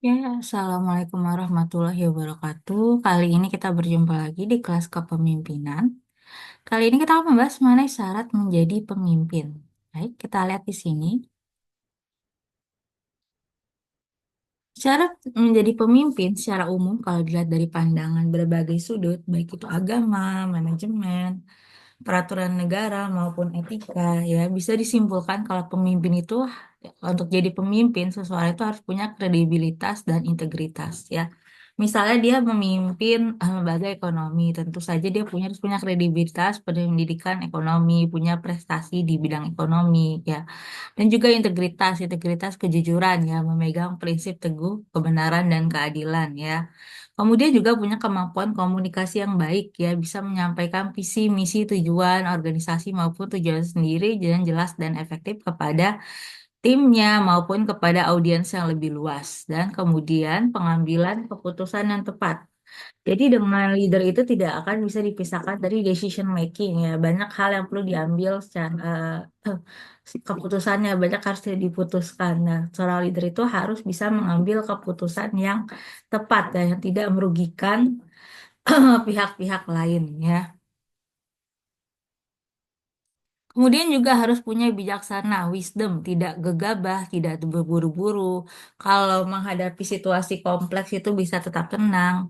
Ya, Assalamualaikum warahmatullahi wabarakatuh. Kali ini kita berjumpa lagi di kelas kepemimpinan. Kali ini kita akan membahas mengenai syarat menjadi pemimpin. Baik, kita lihat di sini. Syarat menjadi pemimpin secara umum kalau dilihat dari pandangan berbagai sudut, baik itu agama, manajemen, peraturan negara maupun etika, ya bisa disimpulkan kalau pemimpin itu untuk jadi pemimpin seseorang itu harus punya kredibilitas dan integritas, ya. Misalnya dia memimpin lembaga ekonomi, tentu saja dia harus punya kredibilitas, pendidikan ekonomi, punya prestasi di bidang ekonomi, ya. Dan juga integritas, integritas kejujuran, ya, memegang prinsip teguh kebenaran dan keadilan, ya. Kemudian juga punya kemampuan komunikasi yang baik, ya, bisa menyampaikan visi, misi, tujuan organisasi maupun tujuan sendiri dengan jelas dan efektif kepada timnya maupun kepada audiens yang lebih luas. Dan kemudian pengambilan keputusan yang tepat. Jadi dengan leader itu tidak akan bisa dipisahkan dari decision making, ya. Banyak hal yang perlu diambil secara keputusannya banyak harus diputuskan. Nah, seorang leader itu harus bisa mengambil keputusan yang tepat dan yang tidak merugikan pihak-pihak lain, ya. Kemudian juga harus punya bijaksana, wisdom, tidak gegabah, tidak berburu-buru. Kalau menghadapi situasi kompleks itu bisa tetap tenang.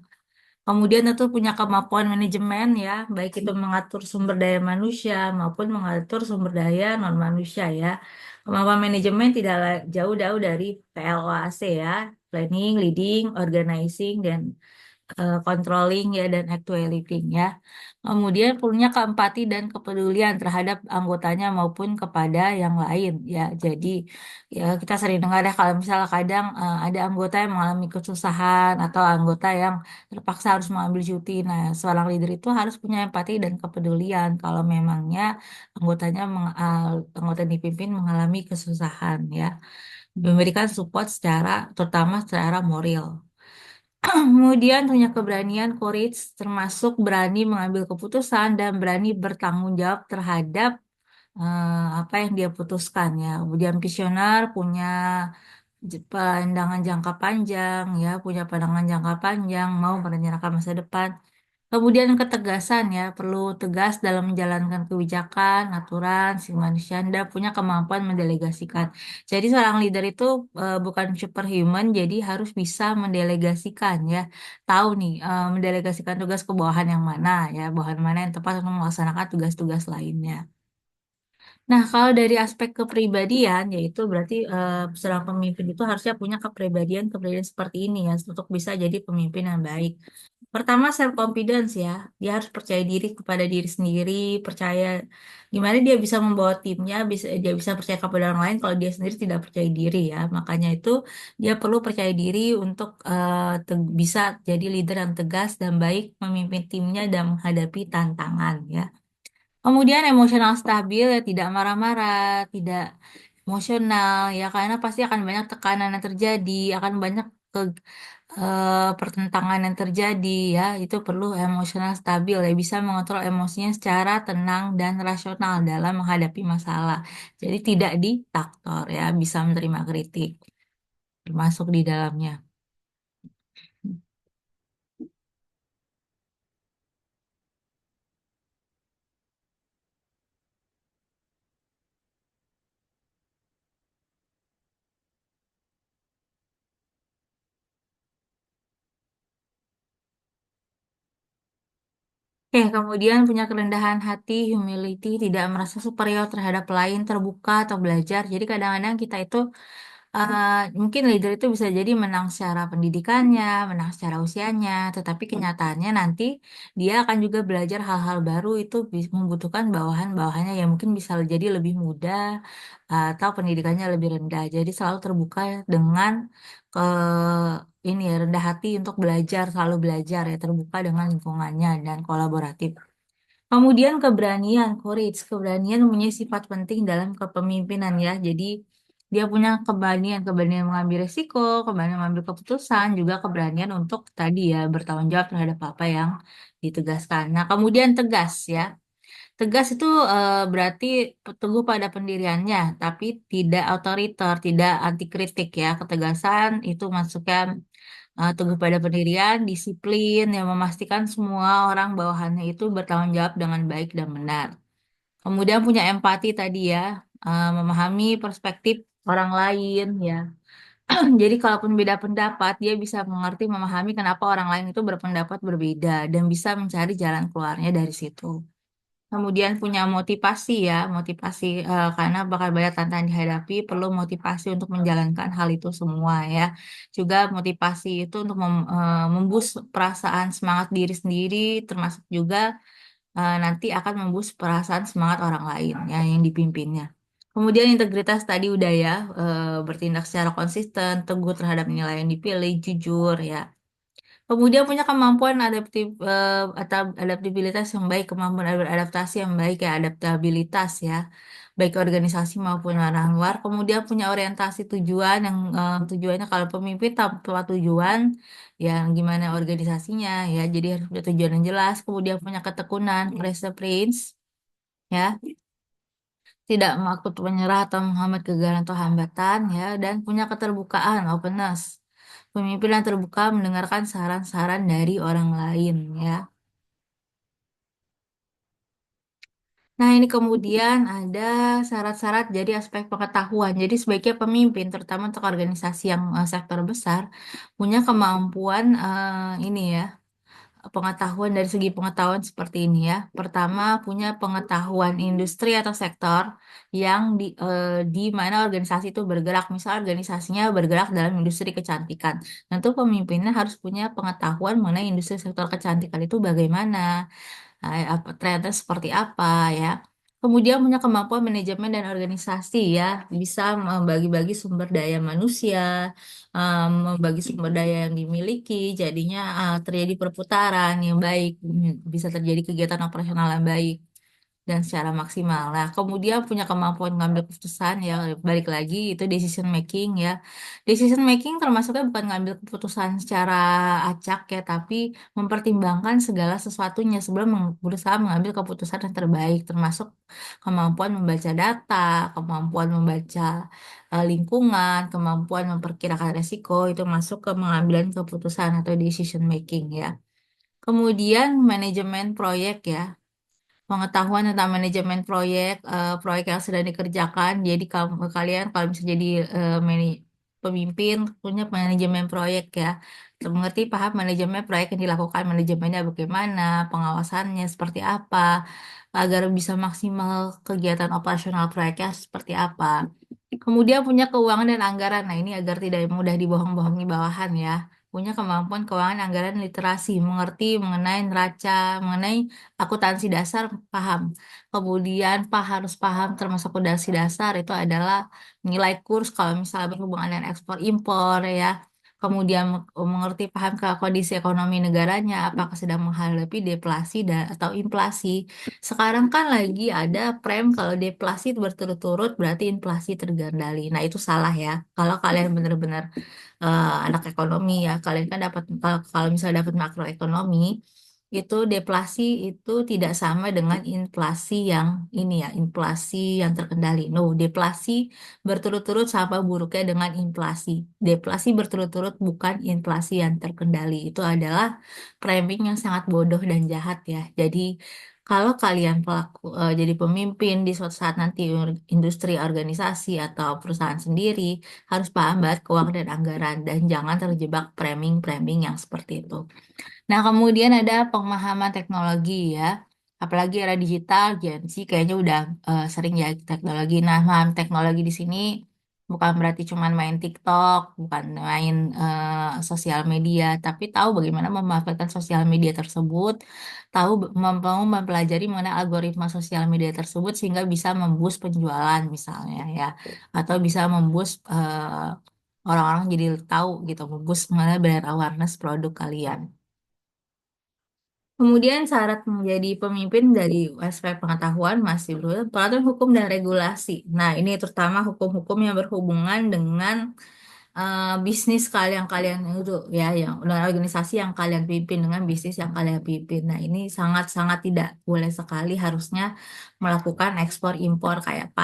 Kemudian tentu punya kemampuan manajemen, ya, baik itu mengatur sumber daya manusia maupun mengatur sumber daya non manusia, ya. Kemampuan manajemen tidak jauh-jauh dari PLOAC, ya, planning, leading, organizing, dan controlling, ya, dan actuating, ya. Kemudian punya keempati dan kepedulian terhadap anggotanya maupun kepada yang lain, ya. Jadi ya kita sering dengar ya kalau misalnya kadang ada anggota yang mengalami kesusahan atau anggota yang terpaksa harus mengambil cuti. Nah, seorang leader itu harus punya empati dan kepedulian kalau memangnya anggota yang dipimpin mengalami kesusahan, ya. Memberikan support terutama secara moral. Kemudian punya keberanian, courage, termasuk berani mengambil keputusan dan berani bertanggung jawab terhadap apa yang dia putuskan, ya. Kemudian visioner, punya pandangan jangka panjang, ya, punya pandangan jangka panjang, mau merencanakan masa depan. Kemudian ketegasan, ya, perlu tegas dalam menjalankan kebijakan, aturan, si manusia dan punya kemampuan mendelegasikan. Jadi seorang leader itu bukan superhuman, jadi harus bisa mendelegasikan, ya. Tahu nih, mendelegasikan tugas ke bawahan yang mana, ya, bawahan mana yang tepat untuk melaksanakan tugas-tugas lainnya. Nah, kalau dari aspek kepribadian, yaitu berarti seorang pemimpin itu harusnya punya kepribadian seperti ini, ya, untuk bisa jadi pemimpin yang baik. Pertama, self confidence, ya. Dia harus percaya diri kepada diri sendiri, percaya gimana dia bisa membawa timnya, dia bisa percaya kepada orang lain kalau dia sendiri tidak percaya diri, ya. Makanya itu dia perlu percaya diri untuk bisa jadi leader yang tegas dan baik memimpin timnya dan menghadapi tantangan, ya. Kemudian emosional stabil, ya, tidak marah-marah, tidak emosional, ya, karena pasti akan banyak tekanan yang terjadi, akan banyak pertentangan yang terjadi, ya, itu perlu emosional stabil, ya, bisa mengontrol emosinya secara tenang dan rasional dalam menghadapi masalah. Jadi tidak diktator, ya, bisa menerima kritik, termasuk di dalamnya. Oke, kemudian punya kerendahan hati, humility, tidak merasa superior terhadap lain, terbuka atau belajar. Jadi kadang-kadang kita itu eh, mungkin leader itu bisa jadi menang secara pendidikannya, menang secara usianya, tetapi kenyataannya nanti dia akan juga belajar hal-hal baru itu membutuhkan bawahan-bawahannya yang mungkin bisa jadi lebih muda atau pendidikannya lebih rendah. Jadi selalu terbuka dengan ke ini, ya, rendah hati untuk belajar, selalu belajar, ya, terbuka dengan lingkungannya dan kolaboratif. Kemudian keberanian, courage, keberanian mempunyai sifat penting dalam kepemimpinan, ya. Jadi dia punya keberanian mengambil risiko, keberanian mengambil keputusan, juga keberanian untuk tadi, ya, bertanggung jawab terhadap apa yang ditugaskan. Nah, kemudian tegas, ya. Tegas itu berarti teguh pada pendiriannya, tapi tidak otoriter, tidak anti kritik ya. Ketegasan itu masuknya teguh pada pendirian, disiplin yang memastikan semua orang bawahannya itu bertanggung jawab dengan baik dan benar. Kemudian punya empati tadi ya, memahami perspektif orang lain ya. Jadi kalaupun beda pendapat, dia bisa mengerti, memahami kenapa orang lain itu berpendapat berbeda dan bisa mencari jalan keluarnya dari situ. Kemudian punya motivasi ya, motivasi karena bakal banyak tantangan dihadapi, perlu motivasi untuk menjalankan hal itu semua ya. Juga motivasi itu untuk memboost perasaan semangat diri sendiri, termasuk juga nanti akan memboost perasaan semangat orang lain ya yang dipimpinnya. Kemudian integritas tadi udah ya, bertindak secara konsisten, teguh terhadap nilai yang dipilih, jujur ya. Kemudian punya kemampuan atau adaptabilitas yang baik, kemampuan beradaptasi yang baik ya, adaptabilitas ya, baik organisasi maupun orang luar. Kemudian punya orientasi tujuan yang tujuannya kalau pemimpin tanpa tujuan, ya gimana organisasinya ya, jadi harus punya tujuan yang jelas. Kemudian punya ketekunan, perseverance ya, tidak takut menyerah atau menghambat kegagalan atau hambatan ya, dan punya keterbukaan, openness. Pemimpin yang terbuka mendengarkan saran-saran dari orang lain ya. Nah, ini kemudian ada syarat-syarat jadi aspek pengetahuan. Jadi sebaiknya pemimpin, terutama untuk organisasi yang sektor besar, punya kemampuan ini ya, pengetahuan dari segi pengetahuan seperti ini ya. Pertama, punya pengetahuan industri atau sektor yang di mana organisasi itu bergerak. Misal organisasinya bergerak dalam industri kecantikan. Tentu pemimpinnya harus punya pengetahuan mengenai industri sektor kecantikan itu bagaimana, apa trennya seperti apa ya. Kemudian punya kemampuan manajemen dan organisasi ya, bisa membagi-bagi sumber daya manusia, membagi sumber daya yang dimiliki, jadinya terjadi perputaran yang baik, bisa terjadi kegiatan operasional yang baik dan secara maksimal. Nah, kemudian punya kemampuan mengambil keputusan ya, balik lagi itu decision making ya. Decision making termasuknya bukan ngambil keputusan secara acak ya, tapi mempertimbangkan segala sesuatunya sebelum berusaha mengambil keputusan yang terbaik, termasuk kemampuan membaca data, kemampuan membaca lingkungan, kemampuan memperkirakan resiko itu masuk ke pengambilan keputusan atau decision making ya. Kemudian manajemen proyek ya, pengetahuan tentang manajemen proyek, proyek yang sedang dikerjakan. Jadi kalian kalau bisa jadi pemimpin punya manajemen proyek ya. Mengerti paham manajemen proyek yang dilakukan, manajemennya bagaimana, pengawasannya seperti apa, agar bisa maksimal kegiatan operasional proyeknya seperti apa. Kemudian punya keuangan dan anggaran. Nah, ini agar tidak mudah dibohong-bohongi bawahan ya. Punya kemampuan keuangan, anggaran, literasi, mengerti mengenai neraca, mengenai akuntansi dasar, paham. Kemudian harus paham termasuk akuntansi dasar itu adalah nilai kurs kalau misalnya berhubungan dengan ekspor impor ya. Kemudian mengerti paham ke kondisi ekonomi negaranya, apakah sedang menghadapi deflasi atau inflasi. Sekarang kan lagi ada prem kalau deflasi itu berturut-turut berarti inflasi terkendali. Nah, itu salah ya. Kalau kalian benar-benar anak ekonomi ya, kalian kan dapat kalau misalnya dapat makroekonomi itu deflasi itu tidak sama dengan inflasi yang ini ya, inflasi yang terkendali. No, deflasi berturut-turut sama buruknya dengan inflasi. Deflasi berturut-turut bukan inflasi yang terkendali. Itu adalah framing yang sangat bodoh dan jahat ya. Jadi kalau kalian jadi pemimpin di suatu saat nanti industri, organisasi atau perusahaan sendiri harus paham banget keuangan dan anggaran dan jangan terjebak framing-framing yang seperti itu. Nah, kemudian ada pemahaman teknologi ya. Apalagi era digital, Gen Z kayaknya udah sering ya teknologi. Nah, paham teknologi di sini bukan berarti cuma main TikTok, bukan main sosial media, tapi tahu bagaimana memanfaatkan sosial media tersebut, tahu mau mempelajari mengenai algoritma sosial media tersebut sehingga bisa memboost penjualan misalnya ya, atau bisa memboost orang-orang jadi tahu gitu, memboost mengenai brand awareness produk kalian. Kemudian syarat menjadi pemimpin dari aspek pengetahuan masih dulu peraturan hukum dan regulasi. Nah, ini terutama hukum-hukum yang berhubungan dengan bisnis kalian itu ya, yang dan organisasi yang kalian pimpin dengan bisnis yang kalian pimpin. Nah, ini sangat-sangat tidak boleh sekali harusnya melakukan ekspor impor kayak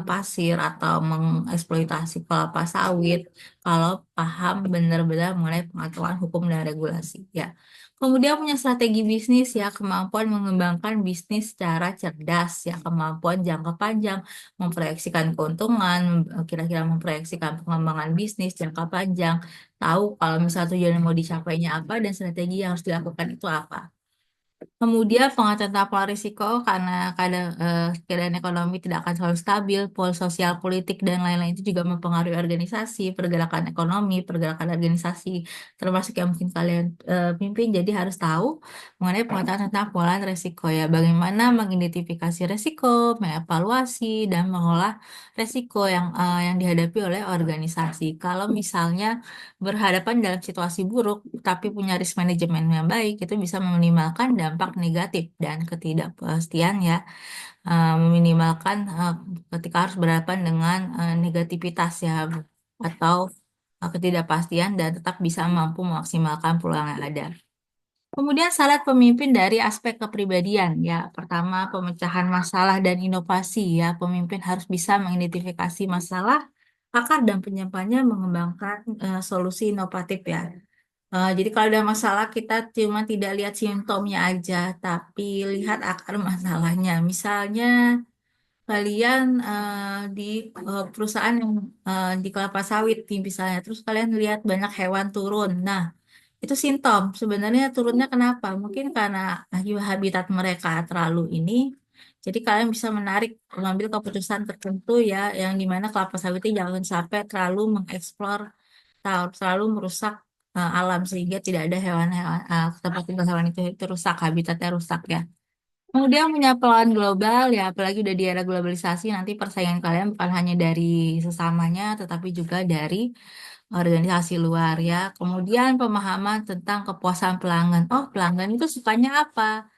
pasir atau mengeksploitasi kelapa sawit kalau paham benar-benar mengenai pengaturan hukum dan regulasi ya. Kemudian punya strategi bisnis ya, kemampuan mengembangkan bisnis secara cerdas ya, kemampuan jangka panjang, memproyeksikan keuntungan, kira-kira memproyeksikan pengembangan bisnis jangka panjang, tahu kalau misalnya tujuan yang mau dicapainya apa dan strategi yang harus dilakukan itu apa. Kemudian penguatan pola risiko karena keadaan ekonomi tidak akan selalu stabil, pol sosial, politik, dan lain-lain itu juga mempengaruhi organisasi, pergerakan ekonomi, pergerakan organisasi, termasuk yang mungkin kalian pimpin. Jadi harus tahu mengenai pengetahuan tentang pola risiko ya, bagaimana mengidentifikasi risiko, mengevaluasi, dan mengolah risiko yang dihadapi oleh organisasi. Kalau misalnya berhadapan dalam situasi buruk, tapi punya risk management yang baik, itu bisa meminimalkan dampak negatif dan ketidakpastian ya. Meminimalkan ketika harus berhadapan dengan negativitas ya, atau ketidakpastian, dan tetap bisa mampu memaksimalkan peluang yang ada. Kemudian syarat pemimpin dari aspek kepribadian ya. Pertama, pemecahan masalah dan inovasi ya. Pemimpin harus bisa mengidentifikasi masalah, akar dan penyebabnya, mengembangkan solusi inovatif ya. Jadi kalau ada masalah kita cuma tidak lihat simptomnya aja, tapi lihat akar masalahnya. Misalnya kalian di perusahaan yang di kelapa sawit nih misalnya, terus kalian lihat banyak hewan turun. Nah, itu simptom. Sebenarnya turunnya kenapa? Mungkin karena habitat mereka terlalu ini. Jadi kalian bisa mengambil keputusan tertentu ya, yang dimana kelapa sawit itu jangan sampai terlalu mengeksplor, terlalu merusak alam sehingga tidak ada hewan-hewan, tempat tinggal hewan itu rusak, habitatnya rusak ya. Kemudian punya peluang global ya, apalagi udah di era globalisasi, nanti persaingan kalian bukan hanya dari sesamanya, tetapi juga dari organisasi luar ya. Kemudian pemahaman tentang kepuasan pelanggan. Oh, pelanggan itu sukanya apa?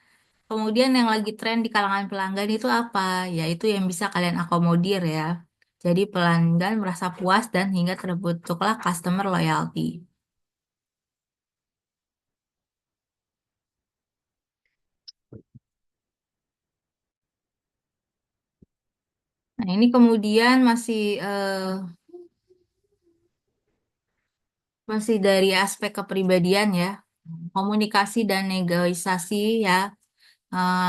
Kemudian yang lagi tren di kalangan pelanggan itu apa? Yaitu yang bisa kalian akomodir ya. Jadi pelanggan merasa puas dan hingga terbentuklah customer loyalty. Nah, ini kemudian masih dari aspek kepribadian ya. Komunikasi dan negosiasi ya.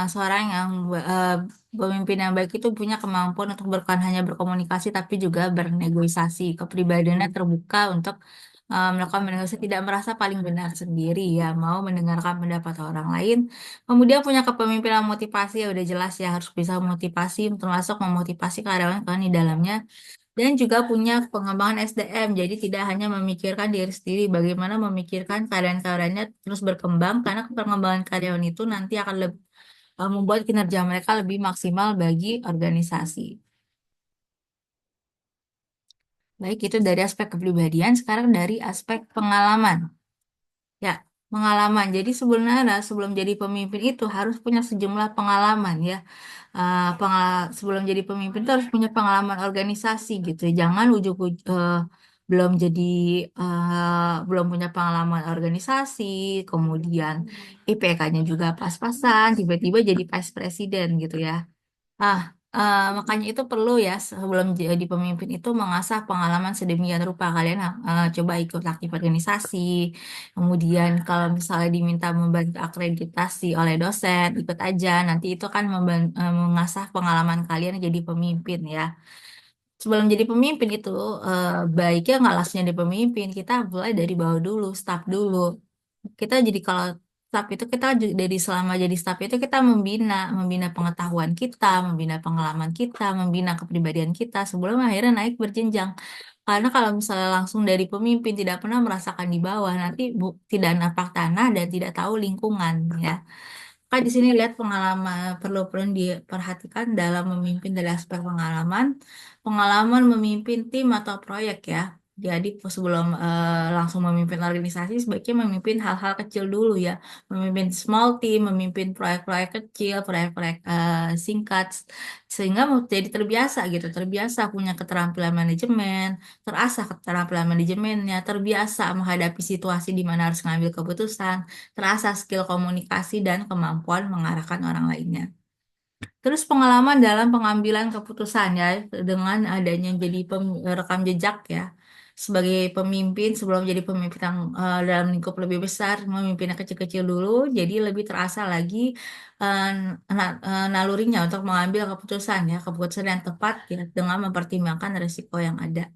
Seorang yang pemimpin yang baik itu punya kemampuan untuk bukan hanya berkomunikasi tapi juga bernegosiasi. Kepribadiannya terbuka untuk melakukan negosiasi, tidak merasa paling benar sendiri ya, mau mendengarkan pendapat orang lain. Kemudian punya kepemimpinan motivasi ya, udah jelas ya, harus bisa memotivasi, termasuk memotivasi karyawan di dalamnya. Dan juga punya pengembangan SDM, jadi tidak hanya memikirkan diri sendiri, bagaimana memikirkan keadaan-keadaannya terus berkembang, karena pengembangan karyawan itu nanti akan membuat kinerja mereka lebih maksimal bagi organisasi. Baik, itu dari aspek kepribadian, sekarang dari aspek pengalaman. Ya, pengalaman. Jadi sebenarnya sebelum jadi pemimpin itu harus punya sejumlah pengalaman ya. Sebelum jadi pemimpin itu harus punya pengalaman organisasi gitu. Jangan ujuk-ujuk belum jadi belum punya pengalaman organisasi, kemudian IPK-nya juga pas-pasan, tiba-tiba jadi vice presiden gitu ya. Ah, makanya itu perlu ya, sebelum jadi pemimpin itu mengasah pengalaman sedemikian rupa. Kalian coba ikut aktif organisasi, kemudian kalau misalnya diminta membantu akreditasi oleh dosen, ikut aja. Nanti itu kan mengasah pengalaman kalian jadi pemimpin ya. Sebelum jadi pemimpin itu baiknya nggak langsung jadi pemimpin. Kita mulai dari bawah dulu, staf dulu. Kita jadi kalau staff itu kita dari selama jadi staff itu kita membina pengetahuan kita, membina pengalaman kita, membina kepribadian kita sebelum akhirnya naik berjenjang. Karena kalau misalnya langsung dari pemimpin tidak pernah merasakan di bawah, nanti tidak napak tanah dan tidak tahu lingkungan ya. Kak di sini lihat pengalaman, perlu diperhatikan dalam memimpin dari aspek pengalaman, pengalaman memimpin tim atau proyek ya. Jadi sebelum langsung memimpin organisasi, sebaiknya memimpin hal-hal kecil dulu ya. Memimpin small team, memimpin proyek-proyek kecil, proyek-proyek singkat, sehingga mau jadi terbiasa gitu, terbiasa punya keterampilan manajemen, terasah keterampilan manajemennya, terbiasa menghadapi situasi di mana harus mengambil keputusan, terasah skill komunikasi dan kemampuan mengarahkan orang lainnya. Terus pengalaman dalam pengambilan keputusan ya, dengan adanya jadi rekam jejak ya, sebagai pemimpin sebelum jadi pemimpin yang dalam lingkup lebih besar, memimpinnya kecil-kecil dulu, jadi lebih terasa lagi eh, nalurinya untuk mengambil keputusan ya, keputusan yang tepat ya, dengan mempertimbangkan risiko yang ada.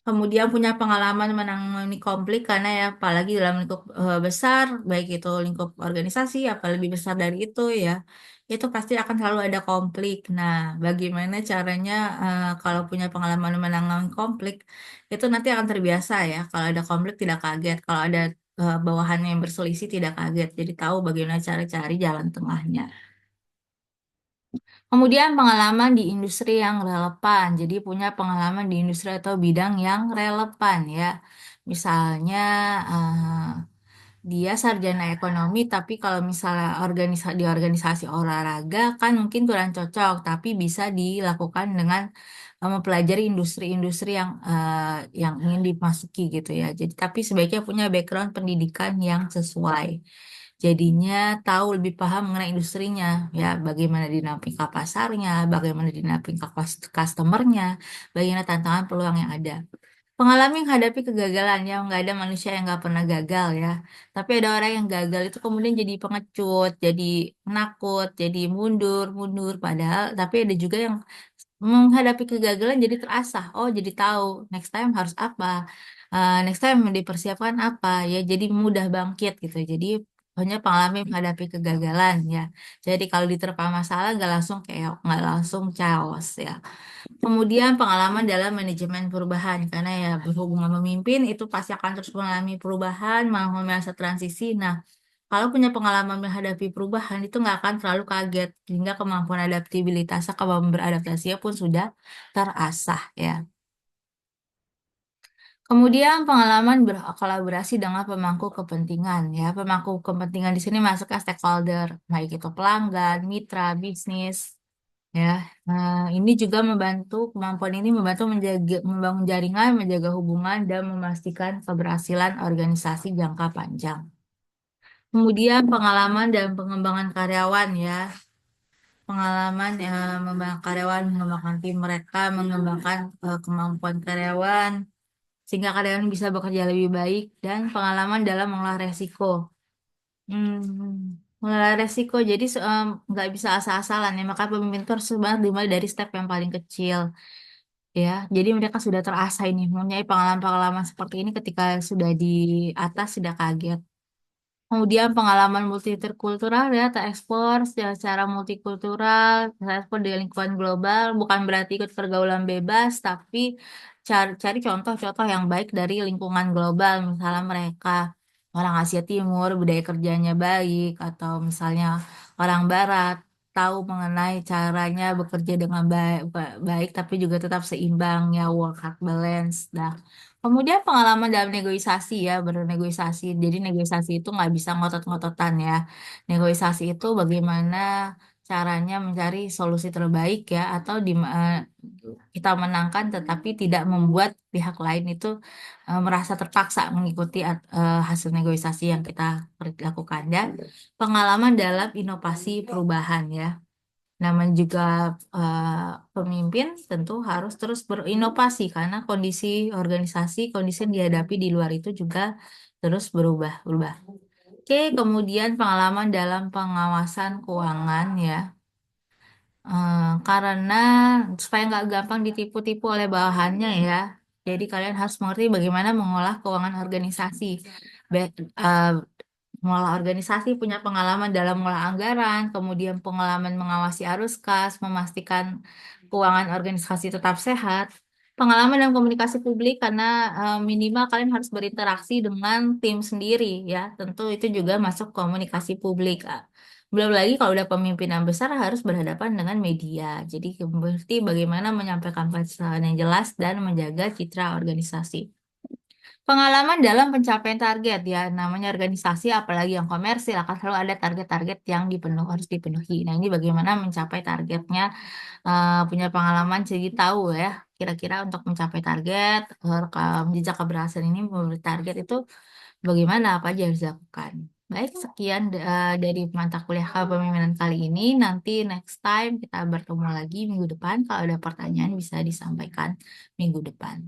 Kemudian punya pengalaman menangani konflik karena ya apalagi dalam lingkup besar, baik itu lingkup organisasi apa lebih besar dari itu pasti akan selalu ada konflik. Nah, bagaimana caranya kalau punya pengalaman menangani konflik itu nanti akan terbiasa ya. Kalau ada konflik tidak kaget, kalau ada bawahannya yang berselisih tidak kaget. Jadi tahu bagaimana cara cari jalan tengahnya. Kemudian pengalaman di industri yang relevan. Jadi punya pengalaman di industri atau bidang yang relevan ya. Misalnya dia sarjana ekonomi, tapi kalau misalnya di organisasi olahraga kan mungkin kurang cocok, tapi bisa dilakukan dengan mempelajari industri-industri yang ingin dimasuki gitu ya. Jadi tapi sebaiknya punya background pendidikan yang sesuai. Jadinya tahu lebih paham mengenai industrinya, ya bagaimana dinamika pasarnya, bagaimana dinamika customernya, bagaimana tantangan peluang yang ada. Pengalaman menghadapi kegagalan ya, nggak ada manusia yang nggak pernah gagal ya. Tapi ada orang yang gagal itu kemudian jadi pengecut, jadi penakut, jadi mundur, mundur. Padahal, tapi ada juga yang menghadapi kegagalan jadi terasah. Oh, jadi tahu next time harus apa, next time dipersiapkan apa ya. Jadi mudah bangkit gitu. Jadi punya pengalaman menghadapi kegagalan ya. Jadi kalau diterpa masalah nggak langsung keok, nggak langsung chaos ya. Kemudian pengalaman dalam manajemen perubahan karena ya berhubungan memimpin itu pasti akan terus mengalami perubahan, mengalami masa transisi. Nah, kalau punya pengalaman menghadapi perubahan itu nggak akan terlalu kaget sehingga kemampuan adaptabilitas, kemampuan beradaptasinya pun sudah terasah ya. Kemudian pengalaman berkolaborasi dengan pemangku kepentingan ya. Pemangku kepentingan di sini masuk ke stakeholder, baik itu pelanggan, mitra, bisnis. Ya, ini juga kemampuan ini membantu membangun jaringan, menjaga hubungan, dan memastikan keberhasilan organisasi jangka panjang. Kemudian pengalaman dan pengembangan karyawan ya, pengalaman membangun karyawan, mengembangkan tim mereka, mengembangkan kemampuan karyawan, sehingga karyawan bisa bekerja lebih baik, dan pengalaman dalam mengolah resiko. Mengelola resiko, jadi nggak bisa asal-asalan ya, maka pemimpin itu harus sebenarnya dimulai dari step yang paling kecil. Ya, jadi mereka sudah terasa ini, mempunyai pengalaman-pengalaman seperti ini ketika sudah di atas sudah kaget. Kemudian pengalaman multikultural ya, terekspor secara multikultural, terekspor di lingkungan global, bukan berarti ikut pergaulan bebas, tapi cari contoh-contoh yang baik dari lingkungan global, misalnya mereka orang Asia Timur, budaya kerjanya baik, atau misalnya orang Barat, tahu mengenai caranya bekerja dengan baik, tapi juga tetap seimbang ya, work-life balance. Nah, kemudian pengalaman dalam negosiasi ya, bernegosiasi. Jadi negosiasi itu nggak bisa ngotot-ngototan ya. Negosiasi itu bagaimana caranya mencari solusi terbaik ya, atau kita menangkan tetapi tidak membuat pihak lain itu merasa terpaksa mengikuti hasil negosiasi yang kita lakukan. Dan pengalaman dalam inovasi perubahan ya. Namanya juga pemimpin tentu harus terus berinovasi karena kondisi organisasi, kondisi yang dihadapi di luar itu juga terus berubah-ubah. Oke, kemudian pengalaman dalam pengawasan keuangan ya. Karena supaya nggak gampang ditipu-tipu oleh bawahannya ya. Jadi kalian harus mengerti bagaimana mengolah keuangan organisasi. Eh, mengolah organisasi punya pengalaman dalam mengolah anggaran, kemudian pengalaman mengawasi arus kas, memastikan keuangan organisasi tetap sehat. Pengalaman dalam komunikasi publik karena minimal kalian harus berinteraksi dengan tim sendiri ya. Tentu itu juga masuk komunikasi publik. Belum lagi kalau udah pemimpinan besar harus berhadapan dengan media. Jadi berarti bagaimana menyampaikan pesan yang jelas dan menjaga citra organisasi. Pengalaman dalam pencapaian target ya, namanya organisasi apalagi yang komersil akan selalu ada target-target yang harus dipenuhi. Nah, ini bagaimana mencapai targetnya, punya pengalaman jadi tahu ya, kira-kira untuk mencapai target, rekam jejak keberhasilan ini menurut target itu bagaimana, apa aja yang harus dilakukan. Baik, sekian dari mata kuliah kepemimpinan kali ini. Nanti next time kita bertemu lagi minggu depan. Kalau ada pertanyaan bisa disampaikan minggu depan.